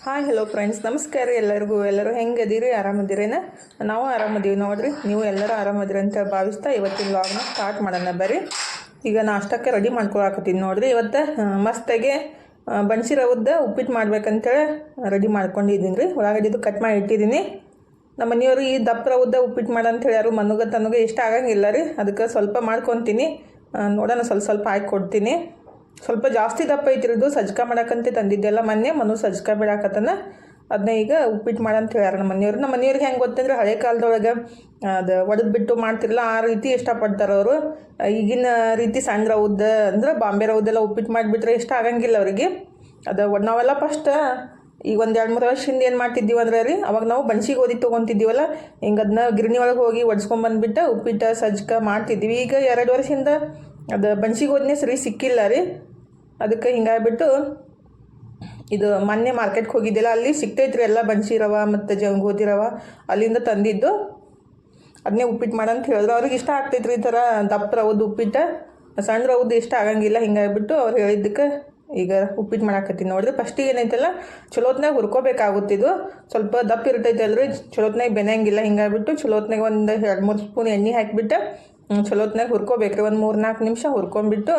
Hi hello friends, ನಮಸ್ಕಾರ ಎಲ್ಲರಿಗೂ. ಎಲ್ಲರೂ ಹೆಂಗದೀರಿ? ಆರಾಮದಿರೇನ? ನಾವು ಆರಾಮದೀವಿ ನೋಡ್ರಿ. ನೀವು ಎಲ್ಲರೂ ಆರಾಮದಿರಿ ಅಂತ ಭಾವಿಸ್ತಾ ಇವತ್ತಿನ ವ್ಲಾಗ್ನ ಸ್ಟಾರ್ಟ್ ಮಾಡೋಣ. ಬರ್ರಿ, ಈಗ ನಾಷ್ಟಕ್ಕೆ ರೆಡಿ ಮಾಡ್ಕೊಳಕತ್ತೀನಿ ನೋಡ್ರಿ. ಇವತ್ತು ಮಸ್ತಾಗೆ ಬನ್ಸಿ ರವದ ಉಪ್ಪಿಟ್ಟು ಮಾಡ್ಬೇಕಂತೇಳಿ ರೆಡಿ ಮಾಡ್ಕೊಂಡಿದ್ದೀನಿ ರೀ. ಉಳ್ಳಾಗಡ್ಡಿದು ಕಟ್ ಮಾಡಿ ಇಟ್ಟಿದ್ದೀನಿ. ನಮ್ಮ ಮನೆಯವರು ಈ ದಪ್ಪ ರವದ ಉಪ್ಪಿಟ್ಟು ಮಾಡಂತೇಳಿ ಯಾರು ತನಗೆ ಇಷ್ಟ ಆಗಂಗಿಲ್ಲ ರೀ. ಅದಕ್ಕೆ ಸ್ವಲ್ಪ ಮಾಡ್ಕೊತೀನಿ. ನೋಡೋಣ, ಸ್ವಲ್ಪ ಹಾಕಿ ಕೊಡ್ತೀನಿ. ಸ್ವಲ್ಪ ಜಾಸ್ತಿ ದಪ್ಪ ಐತಿರೋದು. ಸಜ್ಕ ಮಾಡಕ್ಕಂತೆ ತಂದಿದ್ದೆಲ್ಲ ಮೊನ್ನೆ ಸಜ್ಕ ಬಿಡಾಕತ್ತನ. ಅದನ್ನ ಈಗ ಉಪ್ಪಿಟ್ಟು ಮಾಡಂತ ಹೇಳ್ಯಾರ ನಮ್ಮ ಮನೆಯವ್ರಿಗೆ. ಹೆಂಗೆ ಗೊತ್ತಂದ್ರೆ ಹಳೆ ಕಾಲದೊಳಗೆ ಅದು ಒಡೆದು ಬಿಟ್ಟು ಮಾಡ್ತಿರಲ್ಲ, ಆ ರೀತಿ ಇಷ್ಟಪಡ್ತಾರೆ ಅವರು. ಈಗಿನ ರೀತಿ ಸಣ್ಣ ರೌದ ಅಂದ್ರೆ ಬಾಂಬೆ ರೌದೆಲ್ಲ ಉಪ್ಪಿಟ್ಟು ಮಾಡಿಬಿಟ್ರೆ ಇಷ್ಟ ಆಗಂಗಿಲ್ಲ ಅವರಿಗೆ. ಅದು ನಾವೆಲ್ಲ ಫಸ್ಟ್ ಈಗ ಒಂದು 2-3 ವರ್ಷದಿಂದ ಏನು ಮಾಡ್ತಿದ್ದೀವಿ ಅಂದ್ರೆ ರೀ, ಅವಾಗ ನಾವು ಬನ್ಸಿಗೆ ಓದಿ ತೊಗೊತಿದ್ದೀವಲ್ಲ, ಹಿಂಗೆ ಅದನ್ನ ಗಿರಣಿ ಒಳಗೆ ಹೋಗಿ ಒಡ್ಸ್ಕೊಂಬಂದ್ಬಿಟ್ಟು ಉಪ್ಪಿಟ್ಟು ಸಜ್ಕ ಮಾಡ್ತಿದ್ವಿ. ಈಗ 2 ವರ್ಷದಿಂದ ಅದು ಬನ್ಸಿಗೆ ಓದನೇ ಸರಿ ಸಿಕ್ಕಿಲ್ಲ ರೀ. ಅದಕ್ಕೆ ಹಿಂಗಾಗ್ಬಿಟ್ಟು ಇದು ಮೊನ್ನೆ ಮಾರ್ಕೆಟ್ಗೆ ಹೋಗಿದ್ದಿಲ್ಲ, ಅಲ್ಲಿ ಸಿಗ್ತೈತ್ರಿ ಎಲ್ಲ ಬನ್ಸಿ ರವೆ ಮತ್ತು ಗೋಧಿ ರವೆ. ಅಲ್ಲಿಂದ ತಂದಿದ್ದು ಅದನ್ನೇ ಉಪ್ಪಿಟ್ಟು ಮಾಡಂತ ಹೇಳಿದ್ರು. ಅವ್ರಿಗೆ ಇಷ್ಟ ಆಗ್ತೈತ್ರಿ ಈ ಥರ ದಪ್ಪ ರವದ್ದು ಉಪ್ಪಿಟ್ಟು. ಸಣ್ಣ ರವದ್ದು ಇಷ್ಟ ಆಗಂಗಿಲ್ಲ. ಹಿಂಗಾಗ್ಬಿಟ್ಟು ಅವ್ರು ಹೇಳಿದ್ದಕ್ಕೆ ಈಗ ಉಪ್ಪಿಟ್ಟು ಮಾಡಾಕತ್ತೀನಿ ನೋಡಿದ್ರೆ. ಫಸ್ಟಿಗೆ ಏನೈತಲ್ಲ, ಚಲೋತ್ನಾಗ ಹುರ್ಕೋಬೇಕಾಗುತ್ತಿದ್ದು. ಸ್ವಲ್ಪ ದಪ್ಪ ಇರ್ತೈತೆ ಅಲ್ರಿ, ಚಲೋತ್ನಾಗ ಬೆನೆಯಂಗಿಲ್ಲ. ಹಿಂಗಾಗ್ಬಿಟ್ಟು ಚಲೋತ್ನಾಗ ಒಂದು 2-3 ಸ್ಪೂನ್ ಎಣ್ಣೆ ಹಾಕಿಬಿಟ್ಟು ಚಲೋತ್ನಾಗ ಹುರ್ಕೋಬೇಕ್ರಿ. ಒಂದು 3-4 ನಿಮಿಷ ಹುರ್ಕೊಂಡ್ಬಿಟ್ಟು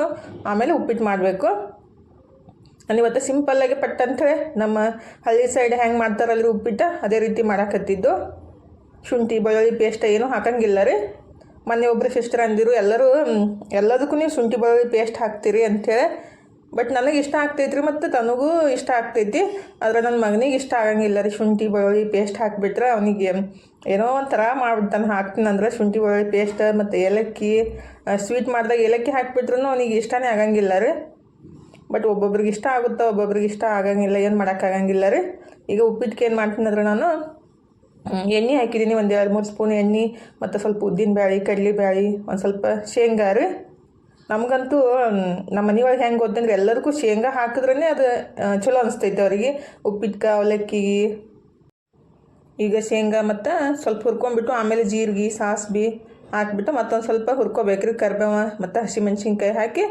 ಆಮೇಲೆ ಉಪ್ಪಿಟ್ಟು ಮಾಡಬೇಕು. ನಾನು ಇವತ್ತು ಸಿಂಪಲ್ಲಾಗಿ ಪಟ್ಟಂತೇಳಿ ನಮ್ಮ ಹಳ್ಳಿ ಸೈಡ್ ಹೆಂಗೆ ಮಾಡ್ತಾರಲ್ರಿ ಉಪ್ಪಿಟ್ಟು, ಅದೇ ರೀತಿ ಮಾಡಾಕತ್ತಿದ್ದು. ಶುಂಠಿ ಬೆಳ್ಳುಳ್ಳಿ ಪೇಸ್ಟ್ ಏನೂ ಹಾಕಂಗಿಲ್ಲ ರೀ. ಮೊನ್ನೆ ಒಬ್ಬರು ಸಿಸ್ಟರ್ ಅಂದಿರು, ಎಲ್ಲದಕ್ಕೂ ನೀವು ಶುಂಠಿ ಬೆಳ್ಳುಳ್ಳಿ ಪೇಸ್ಟ್ ಹಾಕ್ತೀರಿ ಅಂಥೇಳಿ. ಬಟ್ ನನಗೆ ಇಷ್ಟ ಆಗ್ತೈತ್ರಿ, ಮತ್ತು ತನಗೂ ಇಷ್ಟ ಆಗ್ತೈತಿ. ಆದರೆ ನನ್ನ ಮಗನಿಗೆ ಇಷ್ಟ ಆಗಂಗಿಲ್ಲ ರೀ. ಶುಂಠಿ ಬೆಳ್ಳುಳ್ಳಿ ಪೇಸ್ಟ್ ಹಾಕಿಬಿಟ್ರೆ ಅವನಿಗೆ ಏನೋ ಒಂಥರ ಮಾಡ್ಬಿಡ್ತಾನೆ. ಹಾಕ್ತೀನಂದ್ರೆ ಶುಂಠಿ ಬೆಳ್ಳುಳ್ಳಿ ಪೇಸ್ಟ್ ಮತ್ತು ಏಲಕ್ಕಿ, ಸ್ವೀಟ್ ಮಾಡಿದಾಗ ಏಲಕ್ಕಿ ಹಾಕಿಬಿಟ್ರೂ ಅವನಿಗೆ ಇಷ್ಟನೇ ಆಗಂಗಿಲ್ಲ ರೀ. ಬಟ್ ಒಬ್ಬೊಬ್ರಿಗೆ ಇಷ್ಟ ಆಗುತ್ತೋ, ಒಬ್ಬೊಬ್ರಿಗೆ ಇಷ್ಟ ಆಗಂಗಿಲ್ಲ. ಏನು ಮಾಡೋಕ್ಕಾಗಂಗಿಲ್ಲ ರೀ. ಈಗ ಉಪ್ಪಿಟ್ಟಿಗೆ ಏನು ಮಾಡ್ತೀನಂದ್ರೆ ನಾನು ಎಣ್ಣೆ ಹಾಕಿದ್ದೀನಿ. ಒಂದು 2-3 ಸ್ಪೂನ್ ಎಣ್ಣೆ ಮತ್ತು ಸ್ವಲ್ಪ ಉದ್ದಿನ ಬ್ಯಾಳೆ, ಕಡಲೆ ಬ್ಯಾಳೆ, ಒಂದು ಸ್ವಲ್ಪ ಶೇಂಗಾ ರೀ. ನಮಗಂತೂ ನಮ್ಮ ಮನೆಯೊಳಗೆ ಹೆಂಗೆ ಗೊತ್ತಂದ್ರೆ ಎಲ್ಲರಿಗೂ ಶೇಂಗಾ ಹಾಕಿದ್ರೇ ಅದು ಚಲೋ ಅನಿಸ್ತೈತೆ ಅವರಿಗೆ ಉಪ್ಪಿಟ್ಟಿಗೆ, ಅವಲಕ್ಕಿಗೆ. ಈಗ ಶೇಂಗಾ ಮತ್ತು ಸ್ವಲ್ಪ ಹುರ್ಕೊಂಡ್ಬಿಟ್ಟು ಆಮೇಲೆ ಜೀರಿಗೆ, ಸಾಸಿವೆ ಹಾಕಿಬಿಟ್ಟು ಮತ್ತೊಂದು ಸ್ವಲ್ಪ ಹುರ್ಕೋಬೇಕ್ರಿ. ಕರಿಬೇವು ಮತ್ತು ಹಸಿಮೆಣ್ಸಿನ್ಕಾಯಿ ಹಾಕಿ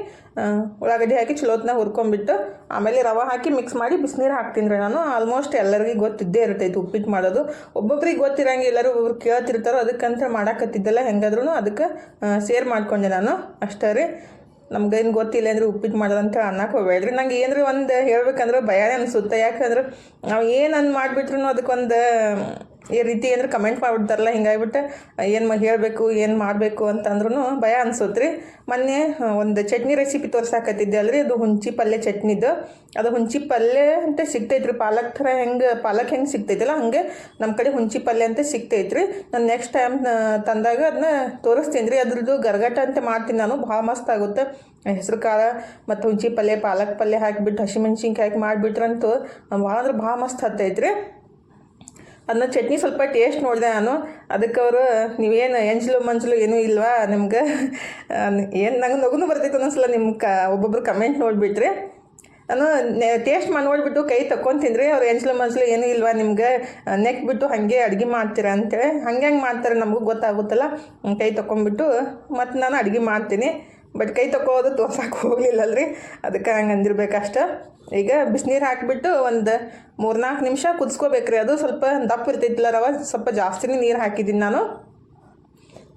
ಉಳ್ಳಾಗಡ್ಡಿ ಹಾಕಿ ಚಲೋತ್ನ ಹುರ್ಕೊಂಡ್ಬಿಟ್ಟು ಆಮೇಲೆ ರವೆ ಹಾಕಿ ಮಿಕ್ಸ್ ಮಾಡಿ ಬಿಸಿನೀರು ಹಾಕ್ತೀನಿ ರೀ ನಾನು. ಆಲ್ಮೋಸ್ಟ್ ಎಲ್ಲರಿಗೂ ಗೊತ್ತಿದ್ದೇ ಇರ್ತೈತೆ ಉಪ್ಪಿಟ್ಟು ಮಾಡೋದು. ಒಬ್ಬೊಬ್ರಿಗೆ ಗೊತ್ತಿರಂಗಿಲ್ಲ, ಒಬ್ಬೊಬ್ರು ಕೇಳ್ತಿರ್ತಾರೋ. ಅದಕ್ಕಂತ ಮಾಡಾಕತ್ತಿದ್ದೆಲ್ಲ ಹೆಂಗಾದ್ರೂ ಅದಕ್ಕೆ ಸೇರ್ ಮಾಡ್ಕೊಂಡೆ ನಾನು ಅಷ್ಟೇ ರೀ. ನಮ್ಗೇನು ಗೊತ್ತಿಲ್ಲ ಅಂದ್ರೆ ಉಪ್ಪಿಟ್ಟು ಮಾಡೋದು ಅಂತ ಅನ್ನಕ್ಕೆ ಹೋಗ್ಬೇಡ್ರಿ. ನಂಗೆ ಏನ್ರಿ ಒಂದು ಹೇಳ್ಬೇಕಂದ್ರೆ ಭಯನೇ ಅನಿಸುತ್ತೆ. ಯಾಕಂದ್ರೆ ನಾವು ಏನು ಮಾಡಿಬಿಟ್ರು ಅದಕ್ಕೊಂದು ಈ ರೀತಿ ಅಂದ್ರೆ ಕಮೆಂಟ್ ಮಾಡಿಬಿಡ್ತಾರಲ್ಲ. ಹಿಂಗಾಗ್ಬಿಟ್ಟು ಏನು ಹೇಳಬೇಕು, ಏನು ಮಾಡಬೇಕು ಅಂತಂದ್ರೂ ಭಯ ಅನ್ಸುತ್ತೆ ರೀ. ಮೊನ್ನೆ ಒಂದು ಚಟ್ನಿ ರೆಸಿಪಿ ತೋರ್ಸಾಕತ್ತಿದ್ದೆ ಅಲ್ರಿ, ಅದು ಹುಂಚಿ ಪಲ್ಯ ಚಟ್ನಿದು. ಅದು ಹುಂಚಿ ಪಲ್ಯ ಅಂತ ಸಿಗ್ತೈತ್ರಿ. ಪಾಲಕ್ ಥರ ಪಾಲಕ್ ಹೆಂಗೆ ಸಿಗ್ತೈತಲ್ಲ ಹಂಗೆ ನಮ್ಮ ಕಡೆ ಹುಂಚಿ ಪಲ್ಯ ಅಂತ ಸಿಗ್ತೈತ್ರಿ. ನಾನು ನೆಕ್ಸ್ಟ್ ಟೈಮ್ ತಂದಾಗ ಅದನ್ನ ತೋರಿಸ್ತೀನಿ ರೀ. ಅದ್ರದ್ದು ಗರ್ಗಟ ಅಂತ ಮಾಡ್ತೀನಿ ನಾನು, ಭಾಳ ಮಸ್ತ್ ಆಗುತ್ತೆ. ಹೆಸರು ಕಾಳು ಮತ್ತು ಹುಂಚಿ ಪಲ್ಯ, ಪಾಲಕ್ ಪಲ್ಯ ಹಾಕಿಬಿಟ್ಟು ಹಸಿಮೆಣ್ಸಿನ್ಕಾಯಿ ಹಾಕಿ ಮಾಡಿಬಿಟ್ರಂತೂ ಭಾಳ ಅಂದ್ರೆ ಭಾಳ ಮಸ್ತ್ ಹತ್ತೈತ್ರಿ. ಅದನ್ನ ಚಟ್ನಿ ಸ್ವಲ್ಪ ಟೇಸ್ಟ್ ನೋಡಿದೆ ನಾನು. ಅದಕ್ಕೆ ಅವರು ನೀವೇನು ಮಂಜಲು ಏನೂ ಇಲ್ವಾ ನಿಮ್ಗೆ, ಏನು ನಂಗೆ ನಗುನು ಬರ್ತೈತೆ ಅನ್ನಿಸಲ್ಲ ನಿಮ್ಮ ಒಬ್ಬೊಬ್ರು ಕಮೆಂಟ್ ನೋಡಿಬಿಟ್ರಿ. ನಾನು ಟೇಸ್ಟ್ ಮಾಡಿ ನೋಡಿಬಿಟ್ಟು ಕೈ ತಕ್ಕೊತೀನಿ ರೀ. ಅವ್ರು ಮಂಜಲು ಏನೂ ಇಲ್ವಾ ನಿಮ್ಗೆ, ನೆಕ್ ಬಿಟ್ಟು ಹಾಗೆ ಅಡುಗೆ ಮಾಡ್ತೀರಾ ಅಂತೇಳಿ. ಹಂಗೆ ಮಾಡ್ತಾರೆ ನಮಗೂ ಗೊತ್ತಾಗುತ್ತಲ್ಲ. ಕೈ ತಗೊಂಬಿಟ್ಟು ಮತ್ತು ನಾನು ಅಡುಗೆ ಮಾಡ್ತೀನಿ. ಬಟ್ ಕೈ ತಗೊಳ್ಳೋದು ತೋರ್ಸಕ್ಕೆ ಹೋಗಲಿಲ್ಲಲ್ರಿ, ಅದಕ್ಕೆ ಹಂಗೆ ಅಂದಿರ್ಬೇಕಷ್ಟ. ಈಗ ಬಿಸಿನೀರು ಹಾಕಿಬಿಟ್ಟು ಒಂದು 3-4 ನಿಮಿಷ ಕುದಿಸ್ಕೋಬೇಕ್ರಿ. ಅದು ಸ್ವಲ್ಪ ದಪ್ಪ ಇರ್ತೈತಿಲ್ಲ ರವೆ, ಸ್ವಲ್ಪ ಜಾಸ್ತಿನೇ ನೀರು ಹಾಕಿದ್ದೀನಿ ನಾನು.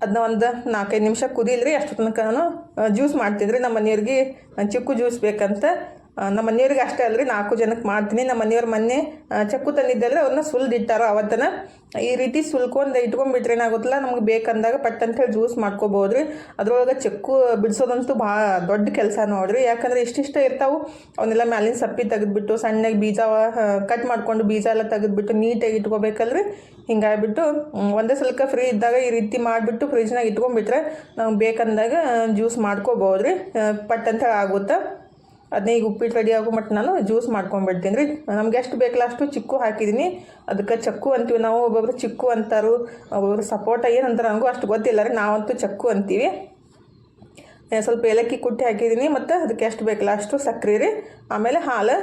ಅದನ್ನ ಒಂದು 4-5 ನಿಮಿಷ ಕುದಿಲ್ರಿ. ಅಷ್ಟು ತನಕ ನಾನು ಜ್ಯೂಸ್ ಮಾಡ್ತೀನಿ ರೀ. ನಮ್ಮ ಮನೆಯವ್ರಿಗೆ ಚಿಕ್ಕು ಜ್ಯೂಸ್ ಬೇಕಂತ. ನಮ್ಮ ಮನೆಯವ್ರಿಗೆ ಅಷ್ಟೇ ಅಲ್ರಿ, 4 ಜನಕ್ಕೆ ಮಾಡ್ತೀನಿ. ನಮ್ಮ ಮನೆಯವ್ರು ಮೊನ್ನೆ ಚಕ್ಕು ತಂದಿದ್ದಲ್ರಿ, ಅವ್ರನ್ನ ಸುಲ್ದಿಟ್ಟಾರೋ ಅವತ್ತನ. ಈ ರೀತಿ ಸುಲ್ಕೊಂಡು ಇಟ್ಕೊಂಡ್ಬಿಟ್ರೆ ಏನಾಗುತ್ತಲ್ಲ, ನಮ್ಗೆ ಬೇಕಂದಾಗ ಪಟ್ಟಂತೇಳಿ ಜ್ಯೂಸ್ ಮಾಡ್ಕೋಬೋದು ರೀ. ಅದ್ರೊಳಗೆ ಚಕ್ಕು ಬಿಡಿಸೋದಂತೂ ಭಾಳ ದೊಡ್ಡ ಕೆಲಸ ನೋಡಿರಿ. ಯಾಕಂದ್ರೆ ಇಷ್ಟಿಷ್ಟ ಇರ್ತಾವೆ. ಅವನ್ನೆಲ್ಲ ಮ್ಯಾಲಿನ ಸಪ್ಪಿ ತೆಗೆದ್ಬಿಟ್ಟು ಸಣ್ಣಗೆ ಬೀಜ ಕಟ್ ಮಾಡ್ಕೊಂಡು ಬೀಜ ಎಲ್ಲ ತೆಗೆದ್ಬಿಟ್ಟು ನೀಟಾಗಿ ಇಟ್ಕೋಬೇಕಲ್ರಿ. ಹಿಂಗಾಗ್ಬಿಟ್ಟು ಒಂದೇ ಸಲಕ್ಕೆ ಫ್ರೀ ಇದ್ದಾಗ ಈ ರೀತಿ ಮಾಡಿಬಿಟ್ಟು ಫ್ರಿಜ್ನಾಗ ಇಟ್ಕೊಂಡ್ಬಿಟ್ರೆ ನಾವು ಬೇಕಂದಾಗ ಜ್ಯೂಸ್ ಮಾಡ್ಕೋಬೋದು ರೀ. ಪಟ್ಟಂತೇಳಿ ಆಗುತ್ತೆ. ಅದನ್ನೇ ಈಗ ಉಪ್ಪಿಟ್ಟು ರೆಡಿ ಆಗೋ ಮಟ್ಟ ನಾನು ಜ್ಯೂಸ್ ಮಾಡ್ಕೊಂಡ್ಬಿಡ್ತೀನಿ ರೀ. ನಮ್ಗೆ ಎಷ್ಟು ಬೇಕಲ್ಲ ಅಷ್ಟು ಚಿಕ್ಕು ಹಾಕಿದ್ದೀನಿ. ಅದಕ್ಕೆ ಚಕ್ಕು ಅಂತೀವಿ ನಾವು. ಒಬ್ಬೊಬ್ರು ಚಿಕ್ಕು ಅಂತಾರು, ಒಬ್ಬೊಬ್ರು ಸಪೋಟ ಏನಂತಾರೆ, ನನಗೂ ಅಷ್ಟು ಗೊತ್ತಿಲ್ಲ ರೀ. ನಾವಂತೂ ಚಕ್ಕು ಅಂತೀವಿ. ಸ್ವಲ್ಪ ಏಲಕ್ಕಿ ಕುಟ್ಟಿ ಹಾಕಿದ್ದೀನಿ ಮತ್ತು ಅದಕ್ಕೆ ಎಷ್ಟು ಬೇಕಲ್ಲ ಅಷ್ಟು ಸಕ್ಕರೆ ರೀ. ಆಮೇಲೆ ಹಾಲು.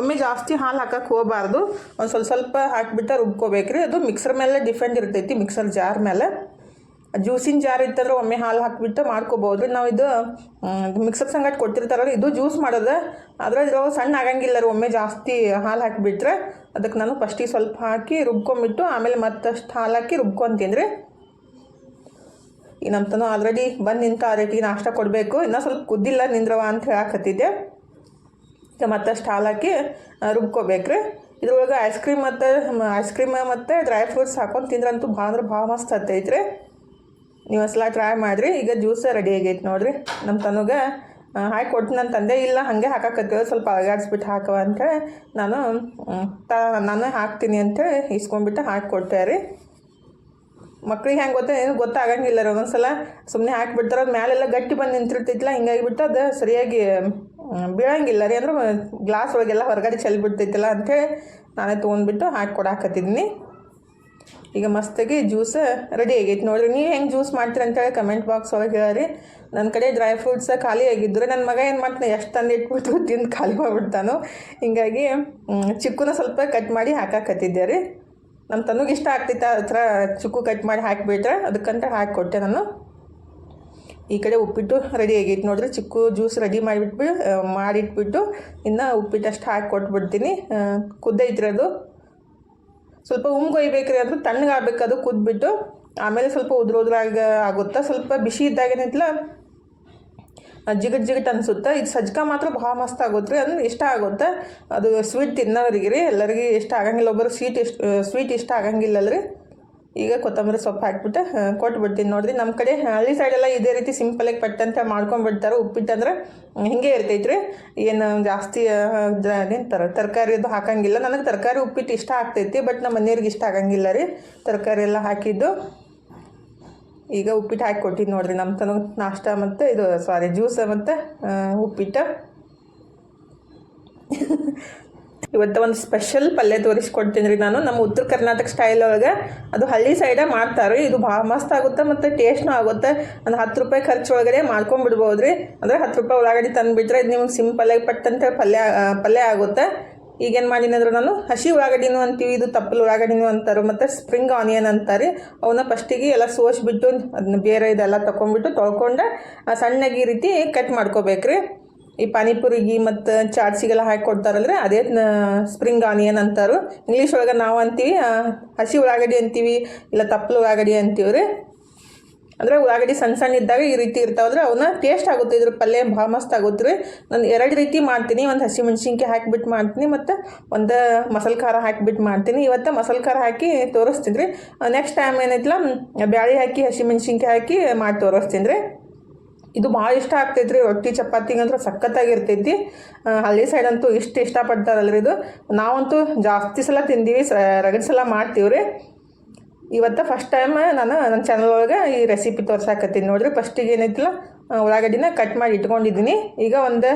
ಒಮ್ಮೆ ಜಾಸ್ತಿ ಹಾಲು ಹಾಕಕ್ಕೆ ಹೋಗಬಾರ್ದು. ಒಂದು ಸ್ವಲ್ಪ ಹಾಕಿಬಿಟ್ಟು ರುಬ್ಕೋಬೇಕ್ರಿ. ಅದು ಮಿಕ್ಸರ್ ಮೇಲೆ ಡಿಫೆಂಡ್ ಇರ್ತೈತಿ, ಮಿಕ್ಸರ್ ಜಾರ್ ಮೇಲೆ. ಜ್ಯೂಸಿನ ಜಾರ್ ಇತ್ತಂದ್ರೆ ಒಮ್ಮೆ ಹಾಲು ಹಾಕಿಬಿಟ್ಟು ಮಾಡ್ಕೋಬೋದು. ನಾವು ಇದು ಮಿಕ್ಸಪ್ ಸಂಗಟ್ ಕೊಟ್ಟಿರ್ತಾರಲ್ಲ, ಇದು ಜ್ಯೂಸ್ ಮಾಡೋದು. ಆದರೆ ಇದ್ರೊಳಗೆ ಸಣ್ಣ ಆಗಂಗಿಲ್ಲ ರೀ ಒಮ್ಮೆ ಜಾಸ್ತಿ ಹಾಲು ಹಾಕಿಬಿಟ್ರೆ. ಅದಕ್ಕೆ ನಾನು ಫಸ್ಟಿಗೆ ಸ್ವಲ್ಪ ಹಾಕಿ ರುಬ್ಕೊಂಬಿಟ್ಟು ಆಮೇಲೆ ಮತ್ತಷ್ಟು ಹಾಲು ಹಾಕಿ ರುಬ್ಕೊತೀನಿ ರೀ. ಈ ನಮ್ಮ ತನೂ ಆಲ್ರೆಡಿ ಬಂದು ನಿಂತ ಆ ರೇಟಿಗೆ ನಾಷ್ಟ ಕೊಡಬೇಕು. ಇನ್ನೂ ಸ್ವಲ್ಪ ಕುದ್ದಿಲ್ಲ ನಿಂದ್ರವ ಅಂತ ಹೇಳಕತ್ತಿದ್ದೆ. ಈಗ ಮತ್ತಷ್ಟು ಹಾಲು ಹಾಕಿ ರುಬ್ಕೋಬೇಕ್ರಿ. ಇದ್ರೊಳಗೆ ಐಸ್ ಕ್ರೀಮ್ ಮತ್ತು ಡ್ರೈ ಫ್ರೂಟ್ಸ್ ಹಾಕೊಂಡು ತಿಂದ್ರಂತೂ ಭಾಳ ಅಂದ್ರೆ ಭಾಳ ಮಸ್ತ್ ಹತ್ತೈತ್ರಿ. ನೀವು ಒಂದ್ಸಲ ಟ್ರೈ ಮಾಡಿರಿ. ಈಗ ಜ್ಯೂಸ್ ರೆಡಿ ಆಗೈತೆ ನೋಡಿರಿ. ನಮ್ಮ ತನಗೆ ಹಾಕಿ ಕೊಟ್ಟು ನನ್ನ ತಂದೆ ಇಲ್ಲ ಹಾಗೆ ಹಾಕಕತ್ತೇವೆ, ಸ್ವಲ್ಪ ಅಲಗಾಡಿಸ್ಬಿಟ್ಟು ಹಾಕವ ಅಂತೇಳಿ ನಾನು ಹಾಕ್ತೀನಿ ಅಂತೇಳಿ ಇಸ್ಕೊಂಡ್ಬಿಟ್ಟು ಹಾಕಿ ಕೊಟ್ಟೆ ರೀ. ಮಕ್ಳಿಗೆ ಹೆಂಗೆ ಏನು ಗೊತ್ತಾಗಂಗಿಲ್ಲ ರೀ. ಒಂದೊಂದ್ಸಲ ಸುಮ್ಮನೆ ಹಾಕಿಬಿಡ್ತಾರೆ, ಅದು ಮ್ಯಾಲೆಲ್ಲ ಗಟ್ಟಿ ಬಂದು ನಿಂತಿರ್ತೈತಿಲ್ಲ, ಹಿಂಗಾಗಿಬಿಟ್ಟು ಅದು ಸರಿಯಾಗಿ ಬೀಳಂಗಿಲ್ಲ ರೀ. ಅಂದ್ರೆ ಗ್ಲಾಸ್ ಒಳಗೆಲ್ಲ ಹೊರಗಡೆ ಚೆಲ್ಬಿಡ್ತೈತಿಲ್ಲ ಅಂಥೇಳಿ ನಾನೇ ತೊಗೊಂಡ್ಬಿಟ್ಟು ಹಾಕಿ ಕೊಡಾಕತ್ತಿದ್ದೀನಿ. ಈಗ ಮಸ್ತಾಗಿ ಜ್ಯೂಸ್ ರೆಡಿ ಆಗೈತೆ ನೋಡಿರಿ. ನೀವು ಹೆಂಗೆ ಜ್ಯೂಸ್ ಮಾಡ್ತೀರಿ ಅಂತೇಳಿ ಕಮೆಂಟ್ ಬಾಕ್ಸ್ ಒಳಗೆ ಹೇಳಿ. ನನ್ನ ಕಡೆ ಡ್ರೈ ಫ್ರೂಟ್ಸ್ ಖಾಲಿ ಆಗಿದ್ದರು. ನನ್ನ ಮಗ ಏನು ಮಾಡ್ತಾನೆ, ಎಷ್ಟು ತಂದು ಇಟ್ಬಿಟ್ಟು ತಿಂದು ಖಾಲಿ ಮಾಡಿಬಿಡ್ತಾನು. ಹಿಂಗಾಗಿ ಚಿಕ್ಕುನ ಸ್ವಲ್ಪ ಕಟ್ ಮಾಡಿ ಹಾಕಾಕತ್ತಿದ್ದೆ ರೀ. ನಮ್ಮ ತನಗೆ ಇಷ್ಟ ಆಗ್ತೈತೆ ಆ ಥರ ಚಿಕ್ಕು ಕಟ್ ಮಾಡಿ ಹಾಕಿಬಿಟ್ರೆ, ಅದಕ್ಕಂತ ಹಾಕಿಕೊಟ್ಟೆ ನಾನು. ಈ ಕಡೆ ಉಪ್ಪಿಟ್ಟು ರೆಡಿ ಆಗೈತೆ ನೋಡಿರಿ. ಚಿಕ್ಕು ಜ್ಯೂಸ್ ರೆಡಿ ಮಾಡಿಟ್ಬಿಟ್ಟು ಇನ್ನು ಉಪ್ಪಿಟ್ಟಷ್ಟು ಹಾಕಿ ಕೊಟ್ಬಿಡ್ತೀನಿ. ಕುದ್ದೈತ್ರಿ ಅದು. ಸ್ವಲ್ಪ ಉಮ್ಗೊಯ್ಬೇಕ್ರಿ, ಅದು ತಣ್ಣಗಾಗಬೇಕು. ಅದು ಕುದ್ಬಿಟ್ಟು ಆಮೇಲೆ ಸ್ವಲ್ಪ ಉದ್ರಾಗ ಆಗುತ್ತೆ. ಸ್ವಲ್ಪ ಬಿಸಿ ಇದ್ದಾಗೇನೈತಿಲ್ಲ ಜಿಗಟ್ ಅನಿಸುತ್ತೆ. ಇದು ಸಜ್ಕ ಮಾತ್ರ ಭಾಳ ಮಸ್ತ್ ಆಗುತ್ತೆ ರೀ. ಅಂದ್ರೆ ಇಷ್ಟ ಆಗುತ್ತೆ. ಅದು ಸ್ವೀಟ್ ತಿನ್ನೋರಿಗೆ ರೀ, ಎಲ್ಲರಿಗೆ ಇಷ್ಟ ಆಗಂಗಿಲ್ಲ. ಒಬ್ಬರು ಸ್ವೀಟ್ ಇಷ್ಟ ಆಗಂಗಿಲ್ಲಲ್ರಿ. ಈಗ ಕೊತ್ತಂಬರಿ ಸೊಪ್ಪು ಹಾಕ್ಬಿಟ್ಟು ಕೊಟ್ಬಿಡ್ತೀನಿ ನೋಡಿರಿ. ನಮ್ಮ ಕಡೆ ಹಳ್ಳಿ ಸೈಡೆಲ್ಲ ಇದೇ ರೀತಿ ಸಿಂಪಲಾಗಿ ಪಟ್ಟಂತ ಮಾಡ್ಕೊಂಡ್ಬಿಡ್ತಾರೆ. ಉಪ್ಪಿಟ್ಟಂದ್ರೆ ಹಿಂಗೆ ಇರ್ತೈತೆ ರೀ. ಏನು ಜಾಸ್ತಿ ಏನಂತಾರೆ ತರಕಾರಿ ಅದು ಹಾಕಂಗಿಲ್ಲ. ನನಗೆ ತರಕಾರಿ ಉಪ್ಪಿಟ್ಟು ಇಷ್ಟ ಆಗ್ತೈತಿ, ಬಟ್ ನಮ್ಮ ಮನೆಯವ್ರಿಗೆ ಇಷ್ಟ ಆಗಂಗಿಲ್ಲ ರೀ ತರಕಾರಿ ಎಲ್ಲ ಹಾಕಿದ್ದು. ಈಗ ಉಪ್ಪಿಟ್ಟು ಹಾಕಿ ಕೊಟ್ಟಿದ್ದು ನೋಡಿರಿ. ನಮ್ಮ ತನಕ ನಾಷ್ಟ ಮತ್ತು ಜ್ಯೂಸ್ ಮತ್ತು ಉಪ್ಪಿಟ್ಟು. ಇವತ್ತು ಒಂದು ಸ್ಪೆಷಲ್ ಪಲ್ಯ ತೋರಿಸ್ಕೊಡ್ತೀನಿ ರೀ ನಾನು. ನಮ್ಮ ಉತ್ತರ ಕರ್ನಾಟಕ ಸ್ಟೈಲ್ ಒಳಗೆ ಅದು ಹಳ್ಳಿ ಸೈಡೇ ಮಾಡ್ತಾರೆ. ಇದು ಭಾಳ ಮಸ್ತ್ ಆಗುತ್ತೆ ಮತ್ತು ಟೇಸ್ಟ್ನೂ ಆಗುತ್ತೆ. ಒಂದು 10 ರೂಪಾಯಿ ಖರ್ಚು ಒಳಗಡೆ ಮಾಡ್ಕೊಂಡ್ಬಿಡ್ಬೋದು ರೀ. ಅಂದರೆ 10 ರೂಪಾಯಿ ಉಳ್ಳಾಗಡ್ಡಿ ತಂದುಬಿಟ್ರೆ ಇದು ನಿಮಗೆ ಸಿಂಪಲಾಗಿ ಪಟ್ಟಂತ ಪಲ್ಯ ಆಗುತ್ತೆ. ಈಗೇನು ಮಾಡೀನಿ ಅಂದ್ರೆ ನಾನು ಹಸಿ ಉಳ್ಳಾಗಡ್ಡಿನೂ ಅಂತೀವಿ, ಇದು ತಪ್ಪಲು ಉಳ್ಳಾಗಡ್ಡಿನೂ ಅಂತಾರೆ, ಮತ್ತು ಸ್ಪ್ರಿಂಗ್ ಆನಿಯನ್ ಅಂತಾರೆ. ಅವನ್ನ ಫಸ್ಟಿಗೆ ಎಲ್ಲ ಸೋಸ್ಬಿಟ್ಟು ಅದನ್ನ ಬೇರೆ ಇದೆಲ್ಲ ತೊಗೊಂಡ್ಬಿಟ್ಟು ತೊಳ್ಕೊಂಡು ಸಣ್ಣಗೆ ಈ ರೀತಿ ಕಟ್ ಮಾಡ್ಕೋಬೇಕ್ರಿ. ಈ ಪಾನಿಪುರಿಗೆ ಮತ್ತು ಚಾಟ್ಸಿಗೆಲ್ಲ ಹಾಕಿ ಕೊಡ್ತಾರಲ್ರಿ, ಅದೇ ಸ್ಪ್ರಿಂಗ್ ಆನಿಯನ್ ಅಂತಾರೆ. ಇಂಗ್ಲೀಷ್ ಒಳಗೆ ನಾವು ಅಂತೀವಿ ಹಸಿ ಉಳ್ಳಾಗಡ್ಡಿ ಅಂತೀವಿ, ಇಲ್ಲ ತಪ್ಪಲು ಉಳ್ಳಾಗಡ್ಡಿ ಅಂತೀವಿ ರೀ. ಅಂದರೆ ಉಳ್ಳಾಗಡ್ಡಿ ಸಣ್ಣ ಇದ್ದಾಗ ಈ ರೀತಿ ಇರ್ತಾವಲ್ರಿ, ಅವನ್ನ ಟೇಸ್ಟ್ ಆಗುತ್ತೆ. ಇದ್ರ ಪಲ್ಯ ಭಾಳ ಮಸ್ತ್ ಆಗುತ್ತೆ ರೀ. ನಾನು 2 ರೀತಿ ಮಾಡ್ತೀನಿ. ಒಂದು ಹಸಿ ಮೆಣಸಿನ್ಕಾಯಿ ಹಾಕಿಬಿಟ್ಟು ಮಾಡ್ತೀನಿ, ಮತ್ತು ಒಂದು ಮಸಾಲೆ ಖಾರ ಹಾಕಿಬಿಟ್ಟು ಮಾಡ್ತೀನಿ. ಇವತ್ತು ಮಸಾಲೆ ಖಾರ ಹಾಕಿ ತೋರಿಸ್ತೀನಿ ರೀ. ನೆಕ್ಸ್ಟ್ ಟೈಮ್ ಏನೈತಿಲ್ಲ ಬ್ಯಾಳೆ ಹಾಕಿ ಹಸಿ ಮೆಣಸಿನ್ಕಾಯಿ ಹಾಕಿ ಮಾಡಿ ತೋರಿಸ್ತೀನಿ ರೀ. ಇದು ಭಾಳ ಇಷ್ಟ ಆಗ್ತೈತೆ ರೀ. ರೊಟ್ಟಿ ಚಪಾತಿಗೆ ಅಂದ್ರೆ ಸಖತ್ತಾಗಿರ್ತೈತಿ. ಹಳ್ಳಿ ಸೈಡ್ ಅಂತೂ ಇಷ್ಟಪಡ್ತಾರಲ್ರಿ ಇದು. ನಾವಂತೂ ಜಾಸ್ತಿ ಸಲ ತಿಂದೀವಿ, ರಗಡ್ ಸಲ ಮಾಡ್ತೀವಿ ರೀ. ಇವತ್ತು ಫಸ್ಟ್ ಟೈಮ್ ನಾನು ನನ್ನ ಚಾನಲ್ ಒಳಗೆ ಈ ರೆಸಿಪಿ ತೋರ್ಸಾಕತ್ತೀನಿ ನೋಡಿರಿ. ಫಸ್ಟಿಗೆ ಏನೈತಿಲ್ಲ ಉಳ್ಳಾಗಡ್ಡಿನ ಕಟ್ ಮಾಡಿ ಇಟ್ಕೊಂಡಿದ್ದೀನಿ. ಈಗ ಒಂದು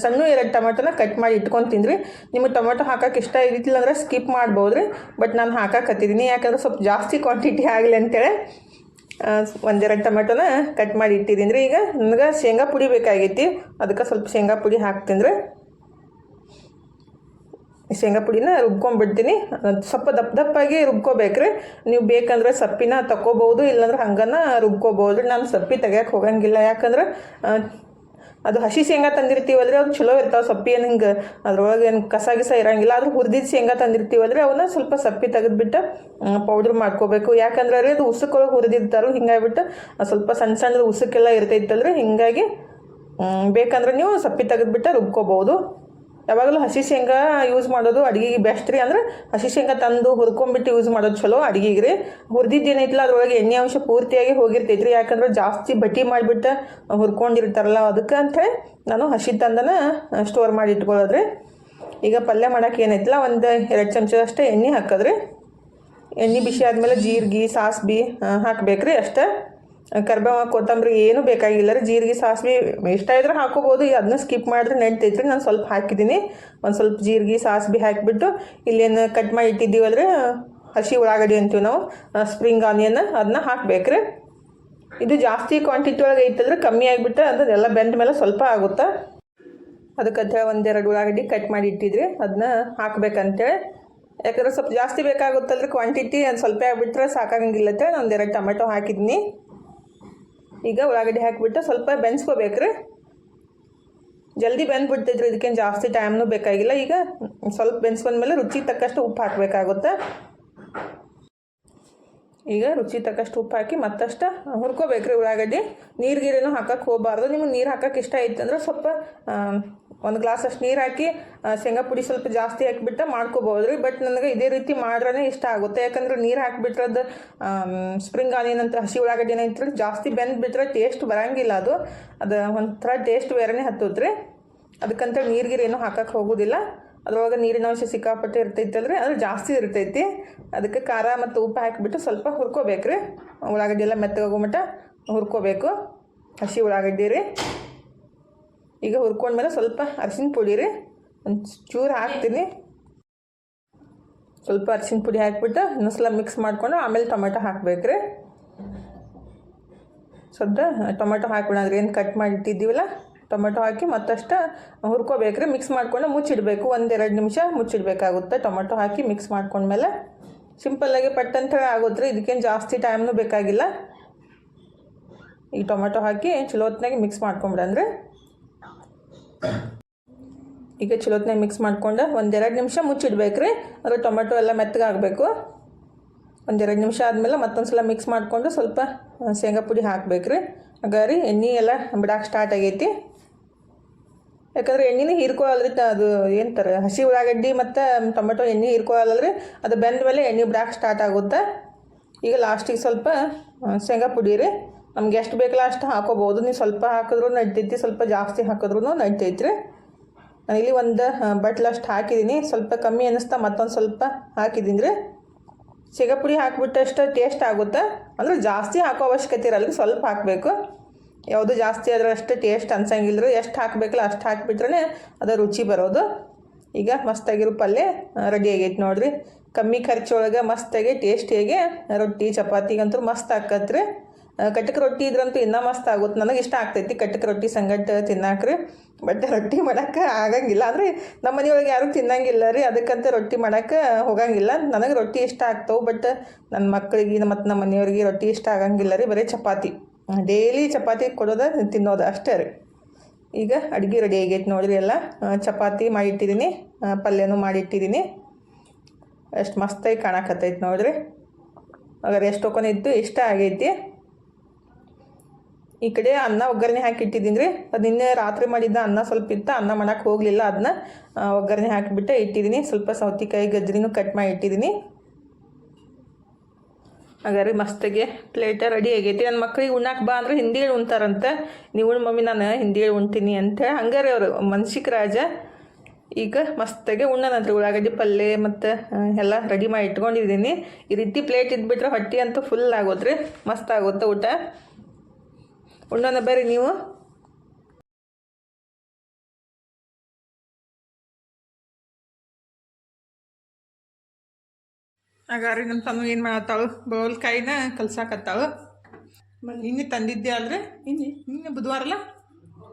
ಸಣ್ಣ 2 ಟೊಮೆಟೊನ ಕಟ್ ಮಾಡಿ ಇಟ್ಕೊತೀನಿ ರೀ. ನಿಮಗೆ ಟೊಮೆಟೊ ಹಾಕೋಕೆ ಇಷ್ಟ ಇದ್ದಿಲ್ಲ ಅಂದ್ರೆ ಸ್ಕಿಪ್ ಮಾಡ್ಬೋದು ರೀ, ಬಟ್ ನಾನು ಹಾಕಾಕತ್ತಿದ್ದೀನಿ. ಯಾಕಂದ್ರೆ ಸ್ವಲ್ಪ ಜಾಸ್ತಿ ಕ್ವಾಂಟಿಟಿ ಆಗಲಿ ಅಂತೇಳಿ 1-2 ಟೊಮೆಟೊನ ಕಟ್ ಮಾಡಿ ಇಟ್ಟಿದ್ದೀನಿ ರೀ. ಈಗ ನನಗೆ ಶೇಂಗಾ ಪುಡಿ ಬೇಕಾಗೈತಿ, ಅದಕ್ಕೆ ಸ್ವಲ್ಪ ಶೇಂಗಾ ಪುಡಿ ಹಾಕ್ತೀನಿ ರೀ. ಶೇಂಗಾ ಪುಡಿನ ರುಬ್ಕೊಂಡ್ಬಿಡ್ತೀನಿ. ಸ್ವಲ್ಪ ದಪ್ಪಾಗಿ ರುಬ್ಕೋಬೇಕ್ರಿ. ನೀವು ಬೇಕಂದ್ರೆ ಸಪ್ಪಿನ ತಗೋಬೋದು, ಇಲ್ಲಾಂದ್ರೆ ಹಂಗನ ರುಬ್ಕೋಬೋದು. ನಾನು ಸಪ್ಪಿ ತೆಗಿಯೋಕೆ ಹೋಗಂಗಿಲ್ಲ, ಯಾಕಂದ್ರೆ ಅದು ಹಸಿ ಶೇಂಗಾ ತಂದಿರ್ತೀವಲ್ರಿ, ಅದು ಚಲೋ ಇರ್ತಾವೆ. ಸಪ್ಪಿ ಏನು ಹಿಂಗೆ ಅದ್ರೊಳಗೆ ಏನು ಕಸ ಇರೋಂಗಿಲ್ಲ. ಆದ್ರೆ ಹುರಿದಿದ್ದು ಶೇಂಗಾ ತಂದಿರ್ತೀವಲ್ರಿ, ಅವನ್ನ ಸ್ವಲ್ಪ ಸಪ್ಪಿ ತೆಗೆದ್ಬಿಟ್ಟು ಪೌಡ್ರ್ ಮಾಡ್ಕೋಬೇಕು. ಯಾಕಂದ್ರೆ ರೀ ಅದು ಉಸುಕೊಳಗೆ ಹುರಿದಿರ್ತಾರೋ, ಹಿಂಗಾಗಿಬಿಟ್ಟು ಸ್ವಲ್ಪ ಸಣ್ಣ ಉಸುಕೆಲ್ಲ ಇರ್ತೈತಲ್ರಿ. ಹಿಂಗಾಗಿ ಬೇಕಂದ್ರೆ ನೀವು ಸಪ್ಪಿ ತೆಗೆದ್ಬಿಟ್ಟು ರುಬ್ಕೋಬೋದು. ಯಾವಾಗಲೂ ಹಸಿ ಶೇಂಗಾ ಯೂಸ್ ಮಾಡೋದು ಅಡುಗೆಗೆ ಬೆಸ್ಟ್ ರೀ. ಅಂದ್ರೆ ಹಸಿ ಶೇಂಗಾ ತಂದು ಹುರ್ಕೊಂಡ್ಬಿಟ್ಟು ಯೂಸ್ ಮಾಡೋದು ಚಲೋ ಅಡುಗೆಗೆ ರೀ. ಹುರಿದಿದ್ದು ಏನೈತಿಲ್ಲ ಅದ್ರೊಳಗೆ ಎಣ್ಣೆ ಅಂಶ ಪೂರ್ತಿಯಾಗಿ ಹೋಗಿರ್ತೈತಿ ರೀ. ಯಾಕಂದ್ರೆ ಜಾಸ್ತಿ ಬಟ್ಟಿ ಮಾಡಿಬಿಟ್ಟು ಹುರ್ಕೊಂಡಿರ್ತಾರಲ್ಲ, ಅದಕ್ಕೆ ಅಂಥೇಳಿ ನಾನು ಹಸಿ ತಂದನ ಸ್ಟೋರ್ ಮಾಡಿ ಇಟ್ಕೊಳ್ಳೋದ್ರಿ. ಈಗ ಪಲ್ಯ ಮಾಡೋಕೆ ಏನೈತಿಲ್ಲ ಒಂದು 2 ಚಮಚ ಅಷ್ಟೇ ಎಣ್ಣೆ ಹಾಕೋದ್ರಿ. ಎಣ್ಣೆ ಬಿಸಿ ಆದಮೇಲೆ ಜೀರಿಗೆ ಸಾಸ್ಬಿ ಹಾಕ್ಬೇಕ್ರಿ ಅಷ್ಟೇ. ಕರ್ಬೇವು ಕೊತ್ತಂಬರಿ ಏನೂ ಬೇಕಾಗಿಲ್ಲ ರೀ. ಜೀರಿಗೆ ಸಾಸಿವೆ ಇಷ್ಟ ಇದ್ರೆ ಹಾಕೋಬೋದು, ಅದನ್ನ ಸ್ಕಿಪ್ ಮಾಡಿದ್ರೆ ನಡೀತೈತ್ರಿ. ನಾನು ಸ್ವಲ್ಪ ಹಾಕಿದ್ದೀನಿ. ಒಂದು ಸ್ವಲ್ಪ ಜೀರಿಗೆ ಸಾಸಿವೆ ಹಾಕಿಬಿಟ್ಟು ಇಲ್ಲೇನು ಕಟ್ ಮಾಡಿ ಇಟ್ಟಿದ್ದೀವಲ್ರಿ ಹಸಿ ಉಳ್ಳಾಗಡ್ಡಿ ಅಂತೀವಿ ನಾವು, ಸ್ಪ್ರಿಂಗ್ ಆನಿಯನ್, ಅದನ್ನ ಹಾಕ್ಬೇಕ್ರಿ. ಇದು ಜಾಸ್ತಿ ಕ್ವಾಂಟಿಟಿ ಒಳಗೆ ಐತಂದ್ರೆ ಕಮ್ಮಿ ಆಗಿಬಿಟ್ಟು ಅದನ್ನೆಲ್ಲ ಬೆಂದ ಮೇಲೆ ಸ್ವಲ್ಪ ಆಗುತ್ತೆ. ಅದಕ್ಕಂತೇಳಿ 1-2 ಉಳ್ಳಾಗಡ್ಡಿ ಕಟ್ ಮಾಡಿ ಇಟ್ಟಿದ್ರಿ, ಅದನ್ನ ಹಾಕ್ಬೇಕಂತೇಳಿ. ಯಾಕಂದ್ರೆ ಸ್ವಲ್ಪ ಜಾಸ್ತಿ ಬೇಕಾಗುತ್ತಲ್ರಿ ಕ್ವಾಂಟಿಟಿ, ಅದು ಸ್ವಲ್ಪ ಆಗಿಬಿಟ್ರೆ ಸಾಕಾಗಂಗಿಲ್ಲತ್ತೆ. 1-2 ಟೊಮೆಟೊ ಹಾಕಿದ್ದೀನಿ. ಈಗ ಉಳ್ಳಾಗಡ್ಡಿ ಹಾಕಿಬಿಟ್ಟು ಸ್ವಲ್ಪ ಬೆನ್ಸ್ಕೋಬೇಕ್ರಿ. ಜಲ್ದಿ ಬೆಂದ್ಬಿಡ್ತೈತ್ರಿ, ಇದಕ್ಕೇನು ಜಾಸ್ತಿ ಟೈಮ್ನೂ ಬೇಕಾಗಿಲ್ಲ. ಈಗ ಸ್ವಲ್ಪ ಬೆನ್ಸ್ಕೊಂಡ್ಮೇಲೆ ರುಚಿಗೆ ತಕ್ಕಷ್ಟು ಉಪ್ಪು ಹಾಕಬೇಕಾಗುತ್ತೆ. ಈಗ ರುಚಿ ತಕ್ಕಷ್ಟು ಉಪ್ಪು ಹಾಕಿ ಮತ್ತಷ್ಟು ಹುರ್ಕೋಬೇಕ್ರಿ ಉಳ್ಳಾಗಡ್ಡಿ. ನೀರಿಗೀರೇನು ಹಾಕಕ್ಕೆ ಹೋಗಬಾರ್ದು. ನಿಮಗೆ ನೀರು ಹಾಕಕ್ಕೆ ಇಷ್ಟ ಐತಂದ್ರೆ ಸ್ವಲ್ಪ ಒಂದು ಗ್ಲಾಸ್ ಅಷ್ಟು ನೀರು ಹಾಕಿ ಶೇಂಗಾ ಪುಡಿ ಸ್ವಲ್ಪ ಜಾಸ್ತಿ ಹಾಕಿಬಿಟ್ಟು ಮಾಡ್ಕೋಬೋದು ರೀ. ಬಟ್ ನನಗೆ ಇದೇ ರೀತಿ ಮಾಡ್ರೇ ಇಷ್ಟ ಆಗುತ್ತೆ. ಯಾಕಂದ್ರೆ ನೀರು ಹಾಕಿಬಿಟ್ರದ್ದು ಸ್ಪ್ರಿಂಗ್ ಆನಿಯನ್ ಅಂತ ಹಸಿ ಉಳ್ಳಾಗಡ್ಡಿ ಏನೈತ್ರಿ ಜಾಸ್ತಿ ಬೆಂದ್ಬಿಟ್ರೆ ಟೇಸ್ಟ್ ಬರೋಂಗಿಲ್ಲ. ಅದು ಒಂಥರ ಟೇಸ್ಟ್ ಬೇರೆನೇ ಹತ್ತುತ್ತೆ. ಅದಕ್ಕಂತ ನೀರಿಗೀರೇನು ಹಾಕಕ್ಕೆ ಹೋಗೋದಿಲ್ಲ. ಅದ್ರೊಳಗೆ ನೀರಿನ ಅಂಶ ಸಿಕ್ಕಾಪಟ್ಟೆ ಇರ್ತೈತಲ್ರಿ, ಅದು ಜಾಸ್ತಿ ಇರ್ತೈತಿ. ಅದಕ್ಕೆ ಖಾರ ಮತ್ತು ಉಪ್ಪು ಹಾಕಿಬಿಟ್ಟು ಸ್ವಲ್ಪ ಹುರ್ಕೋಬೇಕ್ರಿ. ಉಳ್ಳಾಗಡ್ಡಿ ಎಲ್ಲ ಮೆತ್ತಗಾಗೋ ಮಟ್ಟ ಹುರ್ಕೋಬೇಕು ಹಸಿ ಉಳ್ಳಾಗಡ್ಡಿ ರೀ. ಈಗ ಹುರ್ಕೊಂಡ್ಮೇಲೆ ಸ್ವಲ್ಪ ಅರಿಶಿನ ಪುಡಿ ರೀ ಒಂದು ಚೂರು ಹಾಕ್ತೀನಿ. ಸ್ವಲ್ಪ ಅರಿಶಿನ ಪುಡಿ ಹಾಕಿಬಿಟ್ಟು ಇನ್ನೊಂದ್ಸಲ ಮಿಕ್ಸ್ ಮಾಡಿಕೊಂಡು ಆಮೇಲೆ ಟೊಮೆಟೊ ಹಾಕ್ಬೇಕ್ರಿ. ಸ್ವಲ್ಪ ಟೊಮೆಟೊ ಹಾಕ್ಬಿಡೋದ್ರಿ, ಏನು ಕಟ್ ಮಾಡಿ ಇಟ್ಟಿದ್ದೀವಲ್ಲ ಟೊಮೆಟೊ ಹಾಕಿ ಮತ್ತಷ್ಟು ಹುರ್ಕೋಬೇಕ್ರಿ. ಮಿಕ್ಸ್ ಮಾಡ್ಕೊಂಡು ಮುಚ್ಚಿಡಬೇಕು. 1-2 ನಿಮಿಷ ಮುಚ್ಚಿಡಬೇಕಾಗುತ್ತೆ. ಟೊಮೆಟೊ ಹಾಕಿ ಮಿಕ್ಸ್ ಮಾಡ್ಕೊಂಡ್ಮೇಲೆ ಸಿಂಪಲ್ಲಾಗಿ ಪಟ್ಟಂತ ಆಗುತ್ತೆ ರೀ. ಇದಕ್ಕೇನು ಜಾಸ್ತಿ ಟೈಮ್ನೂ ಬೇಕಾಗಿಲ್ಲ. ಈ ಟೊಮೆಟೊ ಹಾಕಿ ಚಲೋತ್ನಾಗೆ ಮಿಕ್ಸ್ ಮಾಡ್ಕೊಂಬಿಡಂದ್ರೆ ಈಗ ಚಲೋತ್ನಾಗೆ ಮಿಕ್ಸ್ ಮಾಡ್ಕೊಂಡು 1-2 ನಿಮಿಷ ಮುಚ್ಚಿಡ್ಬೇಕ್ರಿ. ಅದ್ರ ಟೊಮೆಟೊ ಎಲ್ಲ ಮೆತ್ತಗಾಗಬೇಕು. 1-2 ನಿಮಿಷ ಆದಮೇಲೆ ಮತ್ತೊಂದು ಸಲ ಮಿಕ್ಸ್ ಮಾಡಿಕೊಂಡು ಸ್ವಲ್ಪ ಶೇಂಗಾ ಪುಡಿ ಹಾಕ್ಬೇಕ್ರಿ. ಹಾಗಾರಿ ಎಣ್ಣೆ ಎಲ್ಲ ಬಿಡಾಕೆ ಸ್ಟಾರ್ಟ್ ಆಗೈತಿ. ಯಾಕಂದ್ರೆ ಎಣ್ಣೆನೇ ಹೀರ್ಕೊಳ್ಳಲ್ರಿ. ಅದು ಏನಂತಾರೆ ಹಸಿ ಉಳ್ಳಾಗಡ್ಡಿ ಮತ್ತು ಟೊಮೆಟೊ ಎಣ್ಣೆ ಹೀರ್ಕೊಳ್ಳಲ್ರಿ. ಅದು ಬೆಂದ ಮೇಲೆ ಎಣ್ಣೆ ಬಿಡಾಕೆ ಸ್ಟಾರ್ಟ್ ಆಗುತ್ತೆ. ಈಗ ಲಾಸ್ಟಿಗೆ ಸ್ವಲ್ಪ ಶೇಂಗಾ ಪುಡಿ ರೀ. ನಮ್ಗೆ ಎಷ್ಟು ಬೇಕಲ್ಲ ಅಷ್ಟು ಹಾಕೋಬೋದು. ನೀವು ಸ್ವಲ್ಪ ಹಾಕಿದ್ರೂ ನಡಿತೈತಿ, ಸ್ವಲ್ಪ ಜಾಸ್ತಿ ಹಾಕಿದ್ರೂ ನಡಿತೈತ್ರಿ. ನಾನಿಲ್ಲಿ ಒಂದು ಬಟ್ಲಷ್ಟು ಹಾಕಿದ್ದೀನಿ. ಸ್ವಲ್ಪ ಕಮ್ಮಿ ಅನ್ನಿಸ್ತಾ ಮತ್ತೊಂದು ಸ್ವಲ್ಪ ಹಾಕಿದ್ದೀನಿ ರೀ. ಶೇಂಗಾ ಪುಡಿ ಹಾಕಿಬಿಟ್ಟಷ್ಟು ಟೇಸ್ಟ್ ಆಗುತ್ತೆ. ಅಂದರೆ ಜಾಸ್ತಿ ಹಾಕೋ ಅವಶ್ಯಕತೆ ಇರಲ್ಲ, ಸ್ವಲ್ಪ ಹಾಕಬೇಕು. ಯಾವುದು ಜಾಸ್ತಿ ಆದರೆ ಅಷ್ಟು ಟೇಸ್ಟ್ ಅನ್ಸಂಗಿಲ್ಲ ರೀ. ಎಷ್ಟು ಹಾಕಬೇಕಲ್ಲ ಅಷ್ಟು ಹಾಕಿಬಿಟ್ರೆ ಅದು ರುಚಿ ಬರೋದು. ಈಗ ಮಸ್ತಾಗಿರೋ ಪಲ್ಯ ರೆಡಿ ಆಗೈತೆ ನೋಡಿರಿ. ಕಮ್ಮಿ ಖರ್ಚೊಳಗೆ ಮಸ್ತಾಗಿ ಟೇಸ್ಟಿಯಾಗಿ ರೊಟ್ಟಿ ಚಪಾತಿಗಂತೂ ಮಸ್ತ್ ಆಕತ್ರಿ. ಕಟ್ಟಕ್ಕೆ ರೊಟ್ಟಿ ಇದ್ರಂತೂ ಇನ್ನೂ ಮಸ್ತ್ ಆಗುತ್ತೆ. ನನಗೆ ಇಷ್ಟ ಆಗ್ತೈತಿ ಕಟ್ಟಕ್ಕೆ ರೊಟ್ಟಿ ಸಂಗಟ್ಟು ತಿನ್ನಾಕ್ರಿ. ಬಟ್ ರೊಟ್ಟಿ ಮಾಡೋಕ್ಕೆ ಆಗಂಗಿಲ್ಲ. ಅಂದರೆ ನಮ್ಮ ಮನೆಯೊಳಗೆ ಯಾರೂ ತಿನ್ನಂಗಿಲ್ಲ ರೀ. ಅದಕ್ಕಂತ ರೊಟ್ಟಿ ಮಾಡೋಕ್ಕೆ ಹೋಗಂಗಿಲ್ಲ. ನನಗೆ ರೊಟ್ಟಿ ಇಷ್ಟ ಆಗ್ತಾವೆ. ಬಟ್ ನನ್ನ ಮಕ್ಕಳಿಗೆ ಮತ್ತು ನಮ್ಮ ಮನೆಯವ್ರಿಗೆ ರೊಟ್ಟಿ ಇಷ್ಟ ಆಗಂಗಿಲ್ಲ ರೀ. ಬರೀ ಚಪಾತಿ, ಡೈಲಿ ಚಪಾತಿ ಕೊಡೋದು ತಿನ್ನೋದು ಅಷ್ಟೇ ರೀ. ಈಗ ಅಡುಗೆ ರೆಡಿ ಆಗೈತೆ ನೋಡಿರಿ. ಎಲ್ಲ ಚಪಾತಿ ಮಾಡಿಟ್ಟಿದ್ದೀನಿ, ಪಲ್ಯನೂ ಮಾಡಿಟ್ಟಿದ್ದೀನಿ. ಎಷ್ಟು ಮಸ್ತಾಗಿ ಕಾಣಕತ್ತೈತೆ ನೋಡಿರಿ. ಹಾಗಾದ್ರೆ ಎಷ್ಟು ಇದ್ದು ಇಷ್ಟ ಆಗೈತಿ. ಈ ಕಡೆ ಅನ್ನ ಒಗ್ಗರಣೆ ಹಾಕಿಟ್ಟಿದ್ದೀನಿ ರೀ. ಅದು ನಿನ್ನೆ ರಾತ್ರಿ ಮಾಡಿದ್ದ ಅನ್ನ ಸ್ವಲ್ಪ ಇತ್ತು, ಅನ್ನ ಮಾಡೋಕ್ಕೆ ಹೋಗಲಿಲ್ಲ. ಅದನ್ನ ಒಗ್ಗರಣೆ ಹಾಕಿಬಿಟ್ಟು ಇಟ್ಟಿದ್ದೀನಿ. ಸ್ವಲ್ಪ ಸೌತೆಕಾಯಿ ಗಜ್ರಿನೂ ಕಟ್ ಮಾಡಿ ಇಟ್ಟಿದ್ದೀನಿ. ಹಾಗಾದ್ರೆ ಮಸ್ತಿಗೆ ಪ್ಲೇಟ ರೆಡಿ ಆಗೈತಿ. ನನ್ನ ಮಕ್ಳಿಗೆ ಉಣ್ಣಾಕೆ ಬಾ ಅಂದ್ರೆ ಹಿಂದಿಗಳು ಉಣ್ತಾರಂತೆ. ನೀವು ಮಮ್ಮಿ ನಾನು ಹಿಂದಿಗಳು ಉಣ್ತೀನಿ ಅಂತ ಹಂಗಾರೆ ಅವರು ಮನ್ಸಿಕ ರಾಜ. ಈಗ ಮಸ್ತಾಗೆ ಉಣ್ಣನಂತ್ರಿ ಉಳ್ಳಾಗಡ್ಡಿ ಪಲ್ಯ ಮತ್ತು ಎಲ್ಲ ರೆಡಿ ಮಾಡಿ ಇಟ್ಕೊಂಡಿದ್ದೀನಿ. ಈ ರೀತಿ ಪ್ಲೇಟ್ ಇದ್ಬಿಟ್ರೆ ಹೊಟ್ಟೆ ಅಂತೂ ಫುಲ್ ಆಗೋದ್ರಿ. ಮಸ್ತ್ ಆಗುತ್ತೆ ಊಟ. ಉಣ್ಣೋಣ ಬರ್ರಿ ನೀವು. ಹಾಗಾರಿ ನಮ್ಮ ತಮ್ಮ ಏನು ಮಾಡತ್ತಾಳು, ಬೌಲ್ಕಾಯಿನ ಕಲ್ಸಾಕತ್ತಾಳು. ನಿನ್ನೆ ತಂದಿದ್ದೆ ಅಲ್ರಿ, ನಿನ್ನೆ ಬುಧವಾರಲ್ಲ,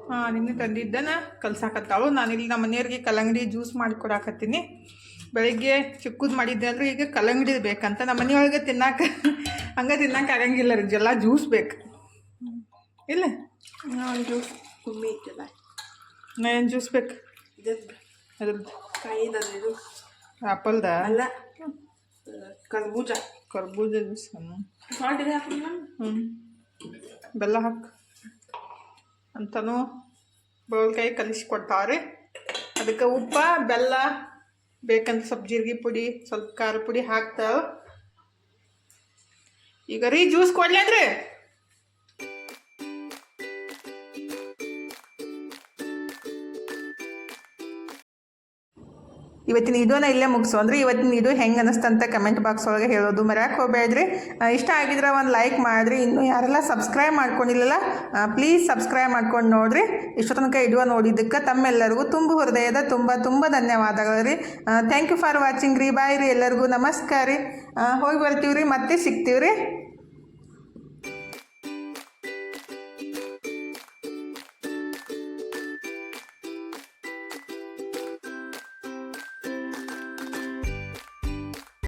ಹಾಂ ನಿನ್ನೆ ತಂದಿದ್ದನ ಕಲ್ಸಾಕತ್ತಾಳು. ನಾನಿಲ್ಲಿ ನಮ್ಮ ಮನೆಯವ್ರಿಗೆ ಕಲ್ಲಂಗಡಿ ಜ್ಯೂಸ್ ಮಾಡಿಕೊಡಾಕತ್ತೀನಿ. ಬೆಳಗ್ಗೆ ಚಿಕ್ಕದು ಮಾಡಿದ್ದೆ ಅಂದ್ರೆ ಈಗ ಕಲ್ಲಂಗಡಿ ಬೇಕಂತ. ನಮ್ಮ ಮನೆಯೊಳಗೆ ತಿನ್ನಕ್ಕೆ ಹಂಗೆ ತಿನ್ನಕ್ಕೆ ಆಗಂಗಿಲ್ಲ ರೀ. ಎಲ್ಲ ಜ್ಯೂಸ್ ಬೇಕು ಇಲ್ಲ. ಜ್ಯೂಸ್ ಕಮ್ಮಿ ಇಟ್ಟಿಲ್ಲ. ಏನು ಜ್ಯೂಸ್ ಬೇಕು? ಅದ್ರದ್ದು ಕಾಯಿದು ಆಪಲ್ದ ಅಲ್ಲ, ಕರ್ಬೂಜ ಜ್ಯೂಸ್. ಬೆಲ್ಲ ಹಾಕಿ ಅಂತನೂ ಬೌಲ್ಕಾಯಿ ಕಲಿಸ್ಕೊಡ್ತಾವ್ರಿ. ಅದಕ್ಕೆ ಉಪ್ಪ ಬೆಲ್ಲ ಬೇಕಂತ ಸ್ವಲ್ಪ ಜೀರಿಗೆ ಪುಡಿ ಸ್ವಲ್ಪ ಖಾರ ಪುಡಿ ಹಾಕ್ತಾವ. ಈಗ ರೀ ಜ್ಯೂಸ್ ಕೊಡ್ಲಿ ಅಂದ್ರೆ ಇವತ್ತಿನ ವಿಡಿಯೋನ ಇಲ್ಲೇ ಮುಗಿಸು. ಅಂದರೆ ಇವತ್ತಿನ ವಿಡಿಯೋ ಹೆಂಗೆ ಅನ್ನಿಸ್ತಂತ ಕಮೆಂಟ್ ಬಾಕ್ಸ್ ಒಳಗೆ ಹೇಳೋದು ಮರ್ಯಾಕೆ ಹೋಗಬೇಡ್ರಿ. ಇಷ್ಟ ಆಗಿದ್ರೆ ಒಂದು ಲೈಕ್ ಮಾಡಿರಿ. ಇನ್ನೂ ಯಾರೆಲ್ಲ ಸಬ್ಸ್ಕ್ರೈಬ್ ಮಾಡ್ಕೊಂಡಿಲ್ಲಲ್ಲ ಪ್ಲೀಸ್ ಸಬ್ಸ್ಕ್ರೈಬ್ ಮಾಡ್ಕೊಂಡು ನೋಡಿರಿ. ಇಷ್ಟೋ ತನಕ ವಿಡಿಯೋ ನೋಡಿದ್ದಕ್ಕೆ ತಮ್ಮೆಲ್ಲರಿಗೂ ಹೃದಯದ ತುಂಬ ಧನ್ಯವಾದಗಳು ರೀ. ಥ್ಯಾಂಕ್ ಯು ಫಾರ್ ವಾಚಿಂಗ್ ರೀ. ಬಾಯ್ ರೀ. ಎಲ್ಲರಿಗೂ ನಮಸ್ಕಾರ ರೀ. ಹೋಗಿ ಬರ್ತೀವಿ ರೀ, ಮತ್ತೆ ಸಿಗ್ತೀವಿ ರೀ.